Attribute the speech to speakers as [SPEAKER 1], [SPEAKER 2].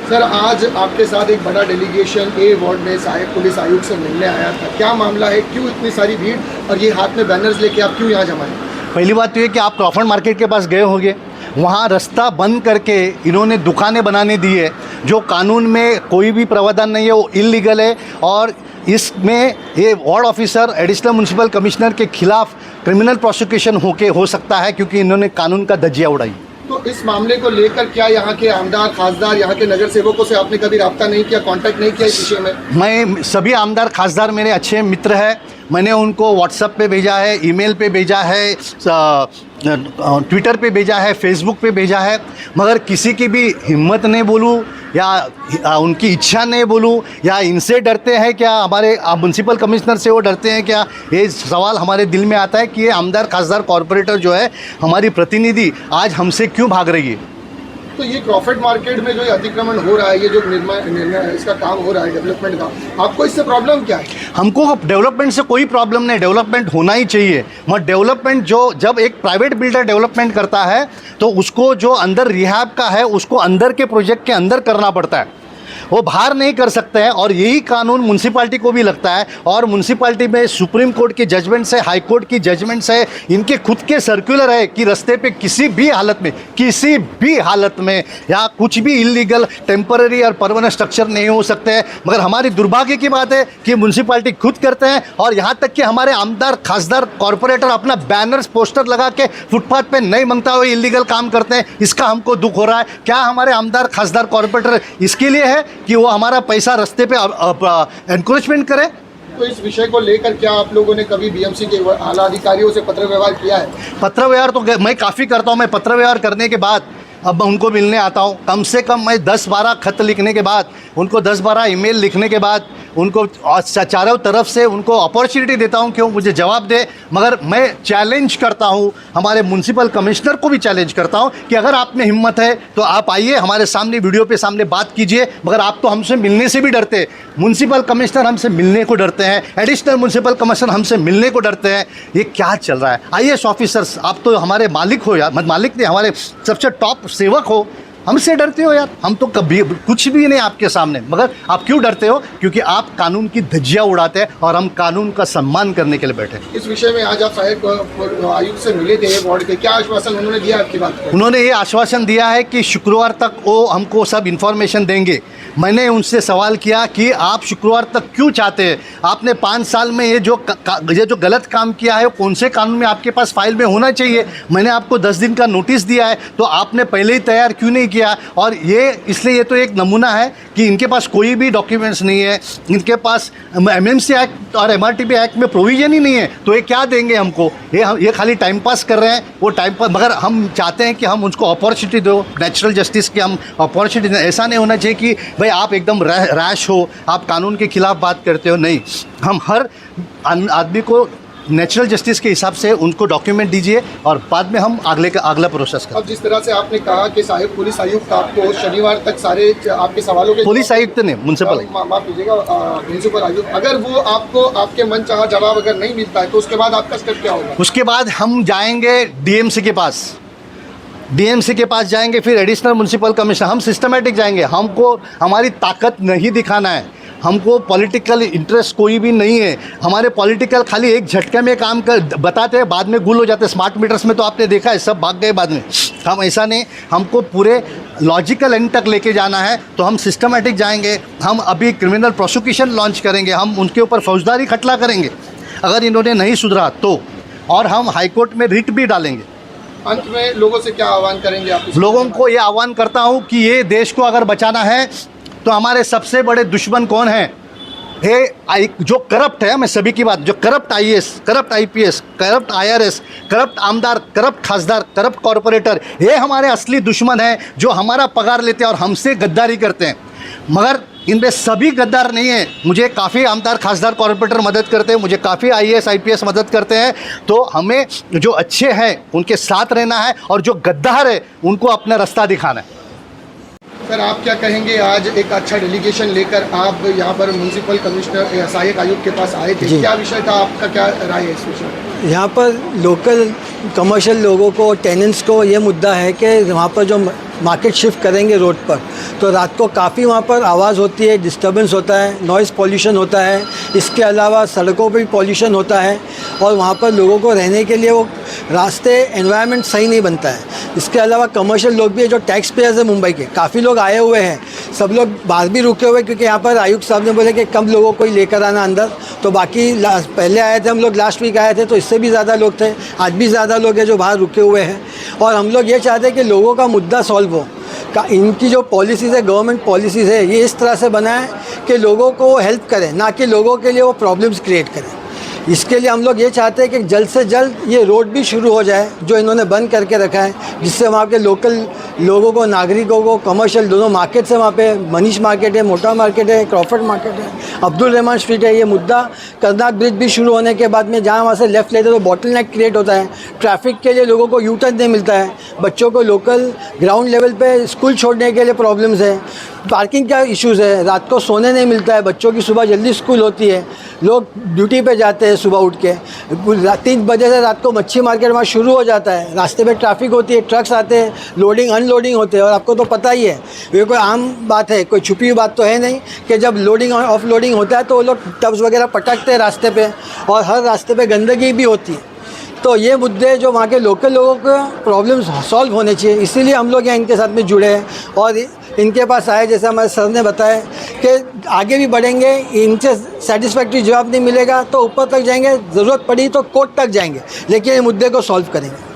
[SPEAKER 1] Sir, आज आपके साथ एक बड़ा डेलीगेशन ए वार्ड में सहायक पुलिस आयुक्त से मिलने आया था। क्या मामला है, क्यों इतनी सारी भीड़ और ये हाथ में बैनर्स लेके आप क्यों यहाँ जमा हैं?
[SPEAKER 2] पहली बात तो ये कि आप क्रॉफर्ड मार्केट के पास गए होंगे, वहाँ रास्ता बंद करके इन्होंने दुकानें बनाने दी है जो कानून में कोई भी प्रावधान नहीं है, वो इलीगल है। और इसमें ये ward officer additional municipal commissioner के खिलाफ क्रिमिनल प्रोसिक्यूशन हो सकता है, क्योंकि इन्होंने कानून का धज्जियाँ उड़ाई।
[SPEAKER 1] तो इस मामले को लेकर क्या यहाँ के आमदार, खासदार, यहाँ के नगर सेवकों से आपने कभी रब्ता नहीं किया, कांटेक्ट नहीं किया इस विषय में?
[SPEAKER 2] मैं सभी आमदार खासदार मेरे अच्छे मित्र हैं, मैंने उनको व्हाट्सएप पे भेजा है, ईमेल पे भेजा है, ट्विटर पे भेजा है, फेसबुक पे भेजा है, मगर किसी की भी हिम्मत नहीं बोलूँ या उनकी इच्छा नहीं बोलूँ, या इनसे डरते हैं क्या, हमारे म्युनिसिपल कमिश्नर से वो डरते हैं क्या, ये सवाल हमारे दिल में आता है कि ये आमदार खासदार कॉरपोरेटर जो है, हमारी प्रतिनिधि आज हमसे क्यों भाग रही है।
[SPEAKER 1] तो ये क्रॉफर्ड मार्केट में जो ये अतिक्रमण हो रहा है, ये जो निर्माण इसका काम हो रहा है डेवलपमेंट का, आपको इससे प्रॉब्लम क्या है?
[SPEAKER 2] हमको डेवलपमेंट से कोई प्रॉब्लम नहीं, डेवलपमेंट होना ही चाहिए, मगर डेवलपमेंट जब एक प्राइवेट बिल्डर डेवलपमेंट करता है तो उसको जो अंदर रिहैब का है उसको अंदर के प्रोजेक्ट के अंदर करना पड़ता है, वो बाहर नहीं कर सकते हैं। और यही कानून म्युनिसिपैलिटी को भी लगता है, और म्युनिसिपैलिटी में सुप्रीम कोर्ट की जजमेंट से, हाई कोर्ट की जजमेंट से, इनके खुद के सर्कुलर है कि रास्ते पे किसी भी हालत में या कुछ भी इलीगल टेम्पररी और परमानेंट स्ट्रक्चर नहीं हो सकते हैं। मगर हमारी दुर्भाग्य की बात है कि म्युनिसिपैलिटी खुद करते हैं, और यहाँ तक कि हमारे आमदार खासदार कॉरपोरेटर अपना बैनर्स पोस्टर लगा के फुटपाथ पे नहीं मांगता हुए इलीगल काम करते हैं। इसका हमको दुख हो रहा है। क्या हमारे आमदार खासदार कॉरपोरेटर इसके लिए है कि वो हमारा पैसा रास्ते पे एनकरेजमेंट करे?
[SPEAKER 1] तो इस विषय को लेकर क्या आप लोगों ने कभी बीएमसी के आला अधिकारियों से पत्र व्यवहार किया है?
[SPEAKER 2] पत्र व्यवहार तो मैं काफ़ी करता हूँ। मैं पत्र व्यवहार करने के बाद अब उनको मिलने आता हूँ, कम से कम मैं 10-12 खत लिखने के बाद, उनको 10-12 ईमेल लिखने के बाद, उनको चारों तरफ से उनको अपॉर्चुनिटी देता हूँ कि वो मुझे जवाब दे। मगर मैं चैलेंज करता हूँ, हमारे म्युनिसिपल कमिश्नर को भी चैलेंज करता हूँ कि अगर आप में हिम्मत है तो आप आइए हमारे सामने, वीडियो पे सामने बात कीजिए। मगर आप तो हमसे मिलने से भी डरते, म्युनिसिपल कमिश्नर हमसे मिलने को डरते हैं, एडिशनल म्युनिसिपल कमिश्नर हमसे मिलने को डरते हैं। ये क्या चल रहा है? IAS ऑफिसर्स, आप तो हमारे मालिक हो यार, मालिक नहीं, हमारे सबसे टॉप सेवक हो, हमसे डरते हो यार? हम तो कभी कुछ भी नहीं आपके सामने, मगर आप क्यों डरते हो? क्योंकि आप कानून की धज्जियाँ उड़ाते हैं और हम कानून का सम्मान करने के लिए बैठे।
[SPEAKER 1] इस विषय में आज आप सहायक आयुक्त से मिले थे वार्ड के, क्या आश्वासन उन्होंने दिया आपकी बात को?
[SPEAKER 2] उन्होंने ये आश्वासन दिया है कि शुक्रवार तक वो हमको सब इन्फॉर्मेशन देंगे। मैंने उनसे सवाल किया कि आप शुक्रवार तक क्यों चाहते हैं? आपने 5 साल में ये जो गलत काम किया है, कौन से कानून में आपके पास फाइल में होना चाहिए? मैंने आपको 10 दिन का नोटिस दिया है, तो आपने पहले ही तैयार क्यों नहीं किया? और ये इसलिए, ये तो एक नमूना है कि इनके पास कोई भी डॉक्यूमेंट्स नहीं है, इनके पास MMC एक्ट और MRTP एक्ट में प्रोविजन ही नहीं है, तो ये क्या देंगे हमको? ये खाली टाइम पास कर रहे हैं, वो टाइम पास। मगर हम चाहते हैं कि हम उनको अपॉर्चुनिटी दो, नेचुरल जस्टिस की हम अपॉर्चुनिटी दें। ऐसा नहीं होना चाहिए कि भाई आप एकदम रैश हो, आप कानून के खिलाफ बात करते हो। नहीं, हम हर आदमी को नेचुरल जस्टिस के हिसाब से उनको डॉक्यूमेंट दीजिए और बाद में हम अगला प्रोसेस करें।
[SPEAKER 1] अब जिस तरह से आपने कहा कि सहायक पुलिस आयुक्त आपको शनिवार तक सारे आपके सवालों के,
[SPEAKER 2] पुलिस आयुक्त ने, म्युनिसिपल,
[SPEAKER 1] माफ कीजिएगा, म्युनिसिपल आयुक्त, अगर वो आपको आपके मनचाहा जवाब अगर नहीं मिलता है तो उसके बाद आपका स्टेप क्या होगा? उसके बाद
[SPEAKER 2] हम जाएंगे DMC के पास, DMC के पास जाएंगे, फिर एडिशनल म्युनिसिपल कमिश्नर। हम सिस्टमेटिक जाएंगे। हमको हमारी ताकत नहीं दिखाना है, हमको पॉलिटिकल इंटरेस्ट कोई भी नहीं है। हमारे पॉलिटिकल खाली एक झटके में काम कर बताते हैं, बाद में गुल हो जाते हैं। स्मार्ट मीटर्स में तो आपने देखा है, सब भाग गए बाद में। हम ऐसा नहीं, हमको पूरे लॉजिकल एंड तक लेके जाना है, तो हम सिस्टमेटिक जाएंगे। हम अभी क्रिमिनल प्रोसिक्यूशन लॉन्च करेंगे, हम उनके ऊपर फौजदारी खटला करेंगे अगर इन्होंने नहीं सुधरा तो, और हम हाईकोर्ट में रिट भी डालेंगे।
[SPEAKER 1] अंत में लोगों से क्या आह्वान करेंगे आप?
[SPEAKER 2] लोगों को ये आह्वान करता हूँ कि ये देश को अगर बचाना है तो हमारे सबसे बड़े दुश्मन कौन हैं? जो करप्ट है, मैं सभी की बात, जो corrupt IAS, corrupt IPS, corrupt IRS, corrupt आमदार, करप्ट खासदार, करप्ट कॉरपोरेटर, ये हमारे असली दुश्मन हैं, जो हमारा पगार लेते हैं और हमसे गद्दारी करते हैं। मगर इनमें सभी गद्दार नहीं है। मुझे काफ़ी आमदार खासदार कॉरपोरेटर मदद करते हैं, मुझे काफ़ी IAS IPS मदद करते हैं। तो हमें जो अच्छे हैं उनके साथ रहना है, और जो गद्दार है उनको अपना रास्ता दिखाना है।
[SPEAKER 1] सर, आप क्या कहेंगे? आज एक अच्छा डेलीगेशन लेकर आप यहाँ पर म्युनिसिपल कमिश्नर, सहायक आयुक्त के पास आए थे, क्या विषय था? आपका क्या राय है इस विषय में?
[SPEAKER 3] यहाँ पर लोकल कमर्शियल लोगों को, टेनेंट्स को ये मुद्दा है कि वहाँ पर जो मार्केट शिफ्ट करेंगे रोड पर, तो रात को काफ़ी वहाँ पर आवाज़ होती है, डिस्टर्बेंस होता है, नॉइज़ पॉल्यूशन होता है। इसके अलावा सड़कों पे भी पॉल्यूशन होता है और वहाँ पर लोगों को रहने के लिए वो रास्ते एनवायरनमेंट सही नहीं बनता है। इसके अलावा कमर्शियल लोग भी है जो टैक्स पेयर्स है मुंबई के, काफ़ी लोग आए हुए हैं, सब लोग बाहर भी रुके हुए क्योंकि यहाँ पर आयुक्त साहब ने बोले कि कम लोगों को ही लेकर आना अंदर। तो बाकी पहले आए थे हम लोग, लास्ट वीक आए थे तो इससे भी ज़्यादा लोग थे, आज भी ज़्यादा लोग हैं जो बाहर रुके हुए हैं। और हम लोग ये चाहते हैं कि लोगों का मुद्दा सॉल्व हो। इनकी जो पॉलिसीज़ है, गवर्नमेंट पॉलिसीज़ है, ये इस तरह से बनाए कि लोगों को हेल्प करें, ना कि लोगों के लिए वो प्रॉब्लम्स क्रिएट करें। इसके लिए हम लोग ये चाहते हैं कि जल्द से जल्द ये रोड भी शुरू हो जाए जो इन्होंने बंद करके रखा है, जिससे वहाँ के लोकल लोगों को, नागरिकों को, कमर्शियल दोनों मार्केट्स है वहाँ पे, मनीष मार्केट है, मोटा मार्केट है, क्रॉफर्ड मार्केट है, अब्दुल रहमान स्ट्रीट है। ये मुद्दा करनाक ब्रिज भी शुरू होने के बाद में जहाँ वहाँ से लेफ़्ट लेते तो बॉटल नेक क्रिएट होता है, ट्रैफिक के लिए लोगों को यू टर्न नहीं मिलता है, बच्चों को लोकल ग्राउंड लेवल पे स्कूल छोड़ने के लिए प्रॉब्लम्स है, पार्किंग का इश्यूज़ है, रात को सोने नहीं मिलता है, बच्चों की सुबह जल्दी स्कूल होती है, लोग ड्यूटी पे जाते हैं सुबह उठ के, 3 बजे से रात को मच्छी मार्केट वहाँ शुरू हो जाता है, रास्ते पे ट्रैफिक होती है, ट्रक्स आते हैं, लोडिंग अनलोडिंग होते हैं। और आपको तो पता ही है, ये कोई आम बात है, कोई छुपी हुई बात तो है नहीं कि जब लोडिंग और ऑफ लोडिंग होता है तो वो लोग टब्स वगैरह पटकते हैं रास्ते पे और हर रास्ते पे गंदगी भी होती है। तो ये मुद्दे जो वहाँ के लोकल लोगों को प्रॉब्लम्स सॉल्व होने चाहिए, इसीलिए हम लोग यहाँ इनके साथ में जुड़े हैं और इनके पास आए। जैसे हमारे सर ने बताया कि आगे भी बढ़ेंगे, इनसे सेटिस्फैक्ट्री जवाब नहीं मिलेगा तो ऊपर तक जाएंगे, ज़रूरत पड़ी तो कोर्ट तक जाएंगे, लेकिन ये मुद्दे को सॉल्व करेंगे।